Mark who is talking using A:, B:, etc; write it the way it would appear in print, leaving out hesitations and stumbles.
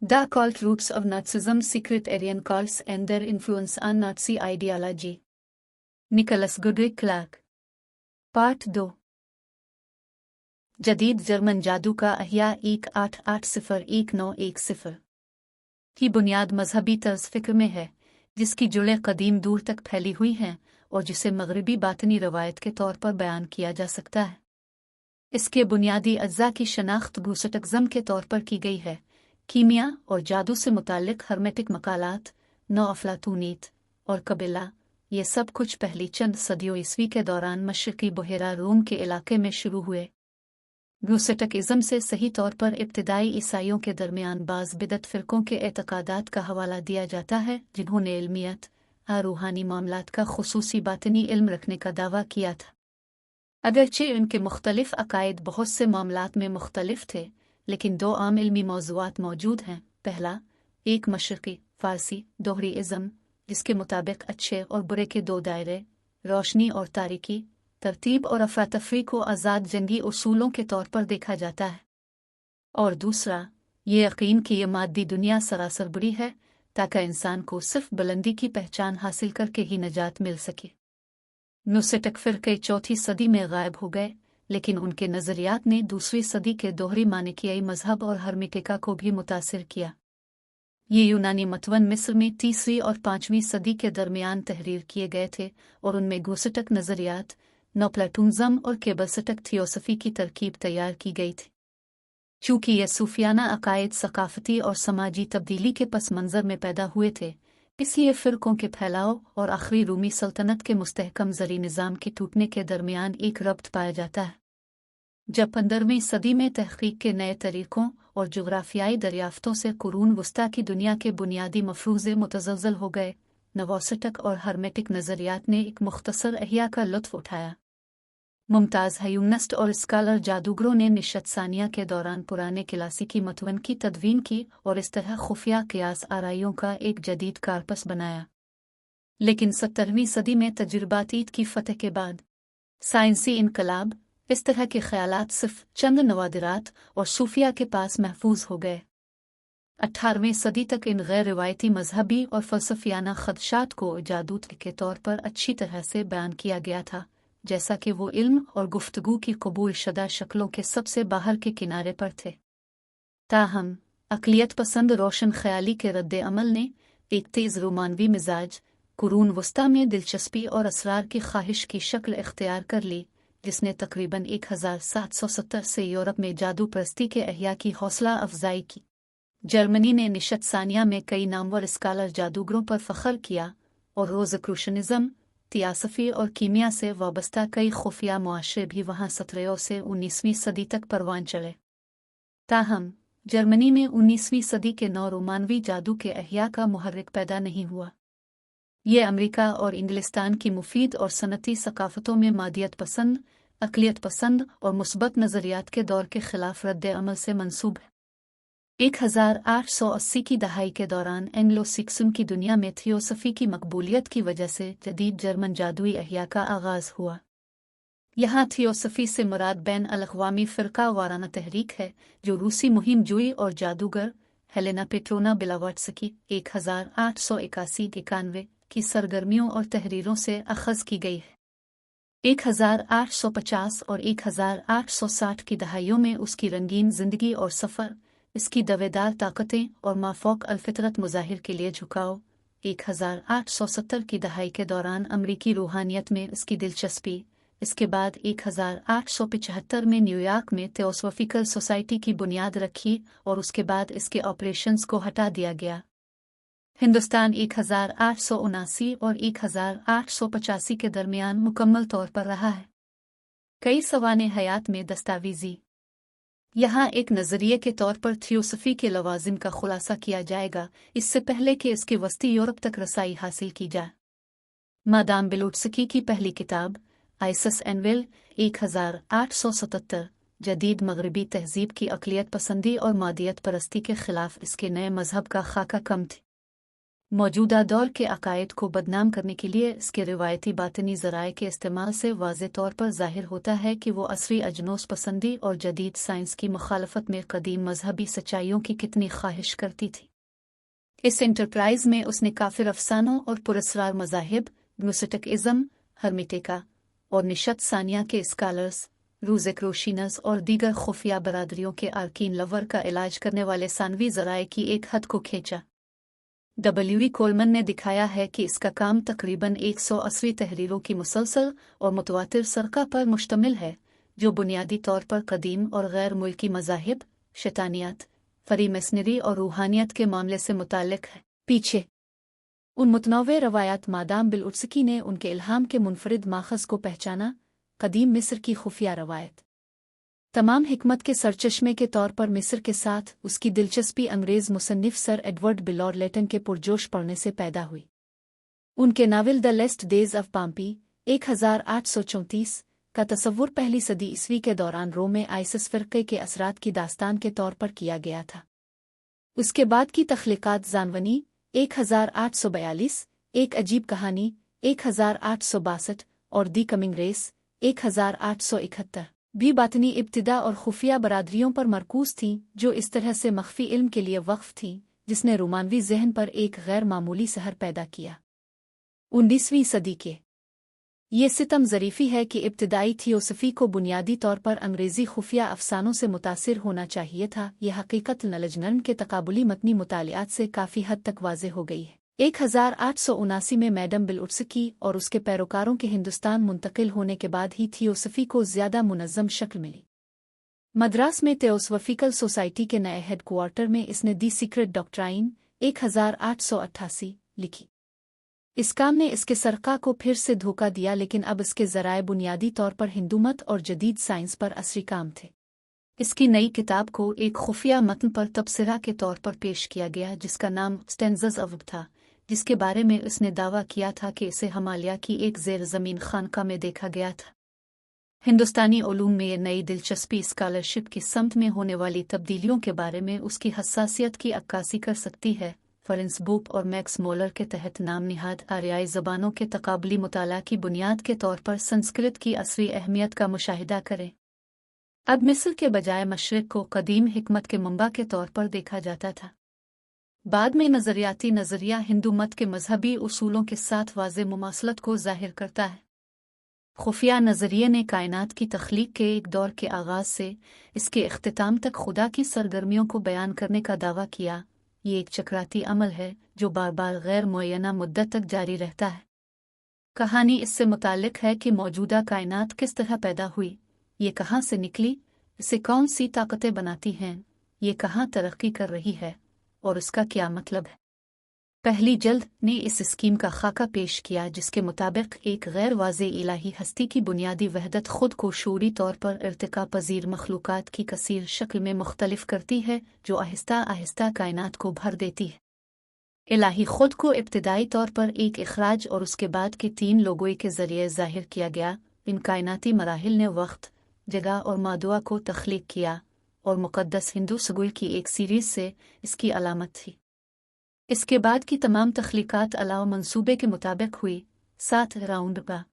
A: The Occult Roots of Nazism, Secret Aryan Cults and Their Influence on Nazi Ideology. Nicholas Goodrick Clarke. Part 2। जदीद German जादू का अहिया 18801910 की बुनियाद मजहबी तर्ज फिक्र में है, जिसकी जुड़ें कदीम दूर तक फैली हुई हैं और जिसे मगरबी बातनी रवायत के तौर पर बयान किया जा सकता है। इसके बुनियादी अज्जा की शनाख्त गूसटक्ज़म के तौर पर की गई है। कीमिया और जादू से मुताल्लिक हर्मेटिक मकालात, नौ अफलातूनीत और कबिला, ये सब कुछ पहली चंद सदियों ईस्वी के दौरान मशरकी बहेरा रूम के इलाके में शुरू हुए। गूसटकिज़म से सही तौर पर इब्तिदाई ईसाइयों के दरमियान बाज़ बिदत फ़िरक़ों के एतक़ादात का हवाला दिया जाता है, जिन्होंने इल्मियत रूहानी मामलात का खुसूसी बातनी इल्म रखने का दावा किया था। अगरचे उनके मुख्तलिफ अकायद बहुत से मामलात में मुख्तलिफ थे, लेकिन दो आम इल्मी मौज़ूआत मौजूद हैं। पहला, एक मशरक़ी फ़ारसी दोहरी इज़्म, जिसके मुताबिक अच्छे और बुरे के दो दायरे, रोशनी और तारीकी, तरतीब और अफरातफ़री को आज़ाद जंगी उसूलों के तौर पर देखा जाता है। और दूसरा, ये यकीन कि यह मादी दुनिया सरासर बुरी है, ताकि इंसान को सिर्फ बुलंदी की पहचान हासिल करके ही नजात मिल सके। नुस्रत फ़िरक़े चौथी सदी में गायब हो गए, लेकिन उनके नज़रियात ने दूसरी सदी के दोहरी मानिकियाई मजहब और हर्मेटिका को भी मुतासिर किया। ये यूनानी मतवन मिस्र में तीसरी और 5वीं सदी के दरमियान तहरीर किए गए थे और उनमें गूसटक नज़रियात, नोप्लाटूनिज़्म और केबलसटक थियोसफी की तरकीब तैयार की गई थी। चूँकि ये सूफियाना अकायद सकाफती और समाजी तब्दीली के पस मंज़र में पैदा हुए थे, इसलिए फ़िरक़ों के फैलाव और आखिरी रूमी सल्तनत के मुस्तहकम ज़री निज़ाम के टूटने के दरमियान एक रब्त पाया जाता है। जब 15वीं सदी में तहक़ीक़ के नए तरीक़ों और जुग़राफ़ियाई दरियाफ़तों से कुरून वस्ता की दुनिया के बुनियादी मफ़रूज़े मुतज़लज़ल हो गए, नवोसटक और हर्मेटिक नज़रियात ने एक मुख्तसर अहिया का लुत्फ़ उठाया। मुमताज़ हयूमनिस्ट और स्कॉलर जादूगरों ने निशत सानिया के दौरान पुराने क्लासिकी मतवन की तदवीन की और इस तरह खुफिया क़ियास आराइयों का एक जदीद कारपस बनाया। लेकिन 17वीं सदी में तजुर्बातीत की फ़तह के बाद साइंसी इनकलाब, इस तरह के ख़यालात सिर्फ चंद नवादिरात और सूफिया के पास महफूज हो गए। 18वीं सदी तक इन गैर रिवायती मजहबी और फ़लसफ़ियाना ख़दशात को जादू के तौर पर अच्छी तरह से बयान किया गया था, जैसा कि वो इल्म और गुफ्तगू की कबूल शुदा शक्लों के सबसे बाहर के किनारे पर थे। ताहम अक़लियत पसंद रोशन ख़याली के रद्द अमल ने एक तेज़ रोमानवी मिजाज, कुरून वस्ता में दिलचस्पी और असरार की ख्वाहिश की शक्ल इख्तियार कर ली, जिसने तकरीबन 1770 से यूरोप में जादू परस्ती के अहिया की हौसला अफजाई की। जर्मनी ने निशत सानिया में कई नामवर स्कॉलर जादूगरों पर फ़ख्र किया और रोज़क्रूशनिज़्म, थियासफ़ी और कीमिया से वाबस्ता कई खुफिया मुआशरे भी वहाँ 17वीं से 19वीं सदी तक परवान चले। ताहम जर्मनी में 19वीं सदी के नौ रोमानवी जादू के अहिया का मुहर्रिक पैदा नहीं हुआ। ये अमेरिका और इंग्लिस्तान की मुफीद और सनती सकाफ़तों में मादियत पसंद, अक़लियत पसंद और मुस्बत नज़रियात के दौर के ख़िलाफ़ रद्द अमल से मंसूब है। 1880 की दहाई के दौरान एंग्लो सिक्सम की दुनिया में थियोसफी की मकबूलियत की वजह से जदीद जर्मन जादुई अहिया का आगाज़ हुआ। यहाँ थियोसफी से मुराद बैन अल-अक़वामी फ़िरका वाराना तहरीक है, जो रूसी मुहिम जुई और जादूगर हेलेना पेट्रोना ब्लावत्स्की 1881-91 की सरगर्मियों और तहरीरों से अख़ज़ की गई है। 1850 और 1860 की दहाइयों में उसकी रंगीन ज़िंदगी और सफ़र, इसकी दवेदार ताकतें और माफ़ौक़ अलफ़ितरत मुज़ाहिर के लिए झुकाव, 1870 की दहाई के दौरान अमरीकी रूहानियत में इसकी दिलचस्पी, इसके बाद 1875 में न्यूयॉर्क में थियोसॉफ़िकल सोसाइटी की बुनियाद रखी और उसके बाद इसके ऑपरेशंस को हटा दिया गया। हिंदुस्तान 1879 और 1885 के दरमियान मुकम्मल तौर पर रहा है। कई सवाने हयात में दस्तावेज़ी। यहाँ एक नज़रिए के तौर पर थियोसफी के लवाजिम का खुलासा किया जाएगा, इससे पहले कि इसकी वस्ती यूरोप तक रसाई हासिल की जाए। मादाम ब्लावत्स्की की पहली किताब आइसिस एनविल 1877 जदीद मगरबी तहजीब की अक़लियत पसंदी और मादियत परस्ती के ख़िलाफ़ इसके नए मजहब का खाका कम थी। मौजूदा दौर के अकायद को बदनाम करने के लिए इसके रिवायती बातनी ज़राए के इस्तेमाल से वाज़े तौर पर ज़ाहिर होता है कि वो असरी अजनोस पसंदी और जदीद साइंस की मुखालफत में कदीम मजहबी सच्चाइयों की कितनी ख्वाहिश करती थी। इस इंटरप्राइज में उसने काफिर अफसानों और पुरस्कार मज़ाहिब, ग्नोस्टिकिज़म, हर्मिटिका और निशत सानिया के स्कॉलर्स, रोज़ेक्रोशिनस और दीगर खुफिया बरादरियों के आर्कीन लवर का इलाज करने वाले सानवी ज़राए की एक हद को खींचा। W. कोलमन ने दिखाया है कि इसका काम तकरीबन 180 तहरीरों की मुसलसल और मुतवातिर सरका पर मुश्तमिल है, जो बुनियादी तौर पर कदीम और गैर मुल्की मज़ाहिब, शैतानियत, फ्रीमेसनरी और रूहानियत के मामले से मुताल्लिक़ है। पीछे उन मुतनव्वे रवायात मादाम बिल-उर्सकी ने उनके इल्हाम के मुनफरिद माखज़ को पहचाना, कदीम मिस्र की खुफिया रवायत तमाम हिकमत के सरचश्मे के तौर पर मिस्र के साथ उसकी दिलचस्पी अंग्रेज़ मुसन्निफ सर एडवर्ड बिलॉर लेटन के पुरजोश पढ़ने से पैदा हुई। उनके novel the last days of Pompeii 1834 का तसव्वुर पहली सदी ईस्वी के दौरान रोम में आइसिस फ़िरक़े के असरात की दास्तान के तौर पर किया गया था। उसके बाद की तख्लीक़ात जानवनी 1842, एक अजीब कहानी 1862 और दी कमिंग रेस 1871 भी बातनी इब्तिदा और खुफिया बरादरियों पर मरकूज थीं, जो इस तरह से मख्फी इल्म के लिए वक्फ थीं, जिसने रोमानवी जहन पर एक गैर मामूली सहर पैदा किया। 19वीं सदी के ये सितम ज़रीफ़ी है कि इब्तिदाई थियोसफी को बुनियादी तौर पर अंग्रेज़ी खुफिया अफसानों से मुतासिर होना चाहिए था। यह हकीकत नलजनर्म के तकाबुली मतनी मुतालियात से काफ़ी हद तक वाज़े हो गई है। 1879 में मैडम बिल-उर्सकी और उसके पैरोकारों के हिंदुस्तान मुंतकिल होने के बाद ही थियोसफी को ज़्यादा मुनज़्ज़म शक्ल मिली। मद्रास में थियोसॉफिकल सोसाइटी के नए हेडक्वार्टर में इसने दी सीक्रेट डॉक्ट्राइन 1888 लिखी। इस काम ने इसके सरका को फिर से धोखा दिया, लेकिन अब इसके ज़राए बुनियादी तौर पर हिंदूमत और जदीद साइंस पर असरी काम थे। इसकी नई किताब को एक खुफिया मतन पर तबसरा के तौर पर पेश किया गया, जिसका नाम स्टेंजर्स ऑफ था, जिसके बारे में उसने दावा किया था कि इसे हिमालय की एक ज़ेर ज़मीन खानका में देखा गया था। हिंदुस्तानी उलूम में ये नई दिलचस्पी स्कॉलरशिप की समत में होने वाली तब्दीलियों के बारे में उसकी हसासियत की अक्कासी कर सकती है। फरेंस बुक और मैक्स मोलर के तहत नाम निहाद आर्याई ज़बानों के तकाबुली मुताला की बुनियाद के तौर पर संस्कृत की असली अहमियत का मुशाहिदा करें। अब मिस्र के बजाय मशरिक़ को कदीम हिकमत के मंबा के तौर पर देखा जाता था। बाद में नज़रियाती नज़रिया हिंदू मत के मजहबी उसूलों के साथ वाज़े मुमासलत को ज़ाहिर करता है। खुफिया नज़रिए ने कायनात की तख्लीक के एक दौर के आगाज़ से इसके इख्तिताम तक खुदा की सरगर्मियों को बयान करने का दावा किया। ये एक चक्राती अमल है जो बार बार गैर मुअय्यना मुद्दत तक जारी रहता है। कहानी इससे मुताल्लिक़ है कि मौजूदा कायनात किस तरह पैदा हुई, ये कहाँ से निकली, इसे कौन सी ताकतें बनाती हैं, ये कहाँ तरक्की कर रही है और इसका क्या मतलब है। पहली जल्द ने इस स्कीम का खाका पेश किया, जिसके मुताबिक एक गैर वाज़े इलाही हस्ती की बुनियादी वहदत खुद को शूरी तौर पर इर्तिका पजीर मखलूक़ात की कसीर शक्ल में मुख्तलिफ करती है, जो आहिस्ता आहिस्ता कायनात को भर देती है। इलाही खुद को इब्तिदाई तौर पर एक इखराज और उसके बाद के 3 लोगों के ज़रिए ज़ाहिर किया गया। इन कायनाती मराहिल ने वक्त, जगह और मादुआ को तख्लीक किया और मुक़द्दस हिंदू सगुल की एक सीरीज़ से इसकी अलामत थी। इसके बाद की तमाम तख्लीकात अलाव मंसूबे के मुताबिक हुई। 7 राउंड का